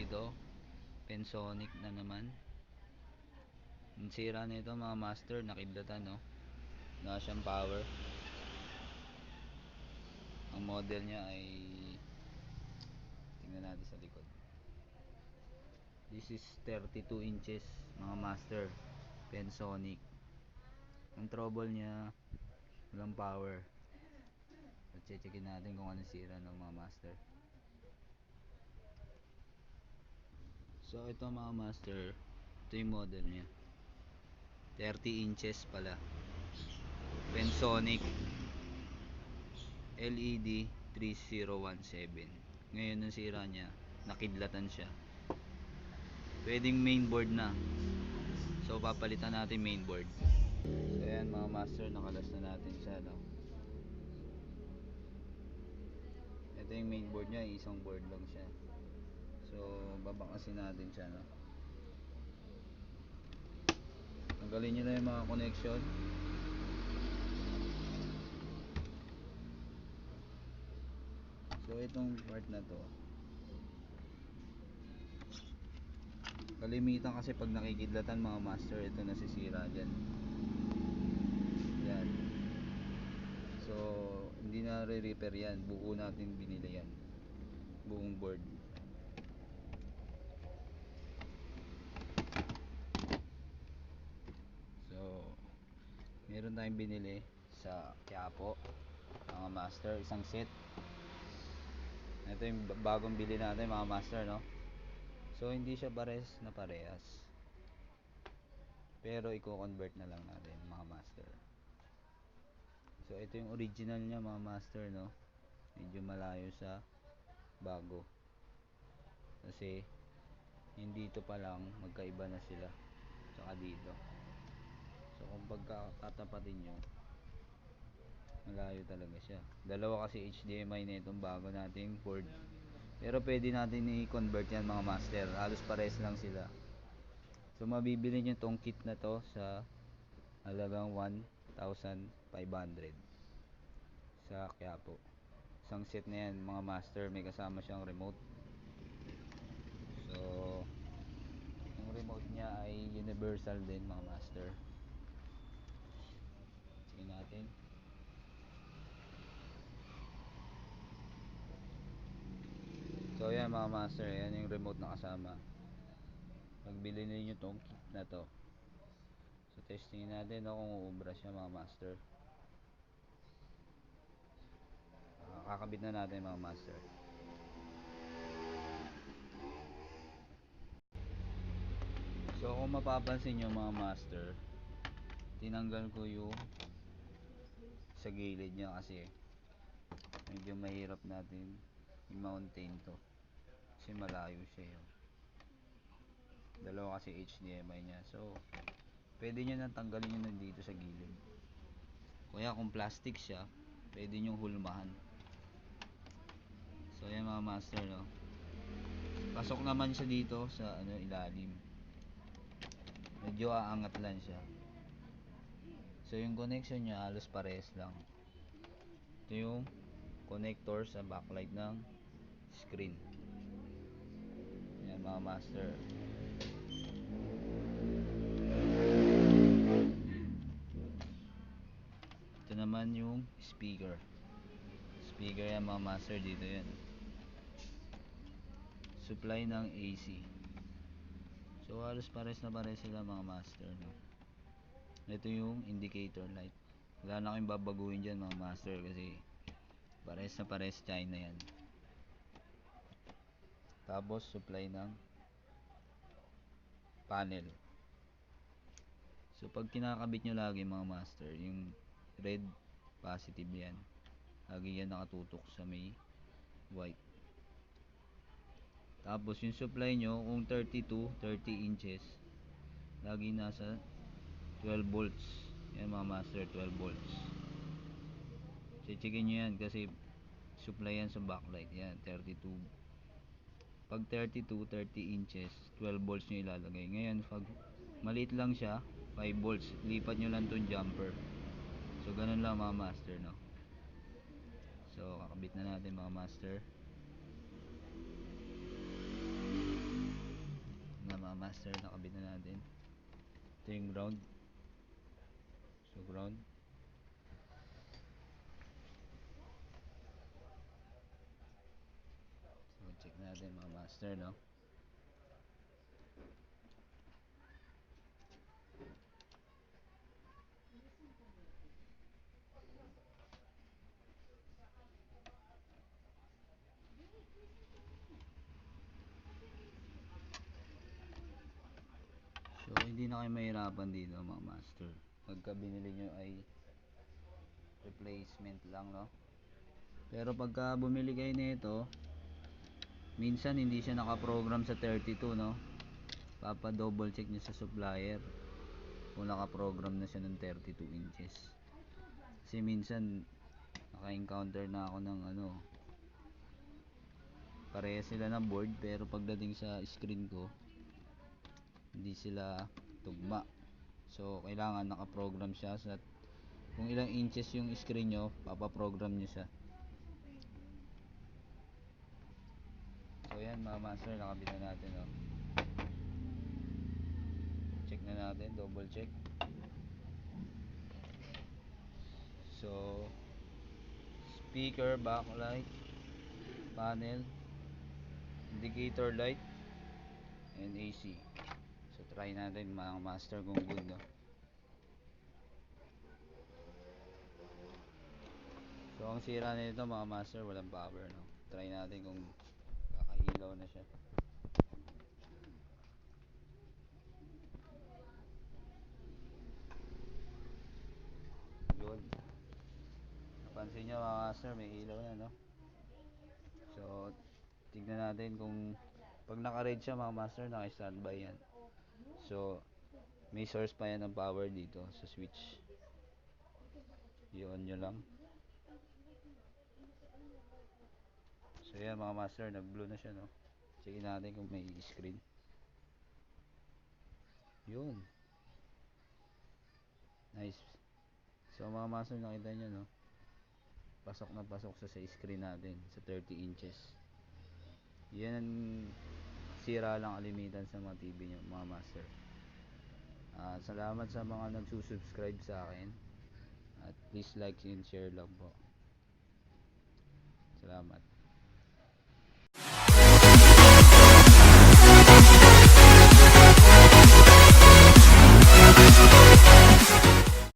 dito, Pensonic na naman. Ang sira nito mga master, nakiblatan no. Wala siyang power. Ang model niya ay, tingnan natin sa likod. This is 32 inches mga master, Pensonic. Ang trouble niya, walang power. So, checkin natin kung ano sira ng mga master. So ito mga master, ito yung model niya. 30 inches pala. Pensonic LED 3017. Ngayon ang sira niya, nakidlatan siya. Pwedeng mainboard na. So papalitan natin mainboard. So ayan mga master, nakalas na natin siya no. Ito yung mainboard niya, isang board lang siya. So babakasin natin siya no. Tanggalin nyo na yung mga connection. So itong part na to, kalimitan kasi pag nakikidlatan mga master, ito nasisira dyan. Yan. So hindi na re-repair yan, buo natin binili yan, buong board. So meron tayong binili sa Quiapo mga master, isang set. Ito yung bagong bili natin mga master no. So hindi siya pares na parehas, pero i-convert na lang natin mga master. So ito yung original niya mga master no. Medyo malayo sa bago, kasi yung dito pa lang magkaiba na sila tsaka dito. So kung pagkakatapatin nyo, malayo talaga siya. Dalawa kasi HDMI na itong bago nating board, pero pwede natin i-convert yan mga master, halos pares lang sila. So mabibili nyo tong kit na to sa halagang 1,500 sa Quiapo. Isang set na yan mga master, may kasama siyang remote. So yung remote niya ay universal din mga master. Sige natin. So yan mga master, yan yung remote na kasama. Pagbili niyo tong kit na to, so testing natin no, kung uubra siya mga master. Kakabit na natin mga master. So kung mapapansin nyo mga master, tinanggal ko yung sa gilid niya kasi medyo mahirap natin i-mountain to, kasi malayo siya yun. Dalawa kasi HDMI nya, so pwede nyo nang tanggalin nyo na dito sa gilid. Kaya kung plastic siya, pwede nyo hulmahan. So yan mga master no, pasok naman siya dito sa ano, ilalim. Medyo aangat lang siya. So yung connection nya halos pares lang. Ito yung connector sa backlight ng screen. Yan mga master. Ito naman yung speaker. Speaker yan mga master, dito yan. Supply ng AC. So halos pares na pares sila mga master no. Ito yung indicator light. Wala na kayong babaguhin dyan mga master, kasi pares na pares China yan. Tapos supply ng panel. So pag kinakabit nyo lagi mga master, yung red positive yan, lagi yan nakatutok sa may white. Tapos yung supply nyo, kung 32, 30 inches, lagi nasa 12 volts. Yan mga master, 12 volts. Checkin nyo yan kasi supply yan sa backlight. Yan, 32. Pag 32, 30 inches, 12 volts nyo ilalagay. Ngayon, pag maliit lang siya, 5 volts. Lipat nyo lang tong jumper. So, ganun lang mga master, no? So, kakabit na natin mga master. na mga master, nakabit na natin. Ito yung ground. So ground. So check natin mga master, no. So hindi na kayo mahirapan dito mga master. Pagka binili nyo ay replacement lang, no. Pero pagka bumili kayo nito, minsan hindi siya nakaprogram sa 32, no. Papa double check nyo sa supplier kung nakaprogram na siya ng 32 inches. Kasi minsan naka-encounter na ako ng ano, pareha sila ng board pero pagdating sa screen ko hindi sila tugma. So kailangan nakaprogram siya sa kung ilang inches yung screen nyo, papaprogram nyo siya. So yan mga master, nakabit na natin, oh. Check na natin, double check. So speaker, backlight, panel, indicator light, and AC. So try natin mga master kung good, no. So ang sira nito mga master, walang power, no. Try natin kung kakailaw na siya. Yun. Napansin nyo mga master, may ilaw na, no. So tignan natin kung pag naka-red siya mga master, naka-standby yan. So may source pa yan ng power dito sa switch. I-on nyo lang. So yan mga master, nag-blue na siya, no. Checkin natin kung may screen. Yun. Nice. So mga master, nakita nyo, no. Pasok na pasok sa screen natin sa 30 inches. Yan ang sira lang kalimitan sa mga TV nyo mga master. Salamat sa mga nagsusubscribe sa akin. At please like and share lang po. Salamat.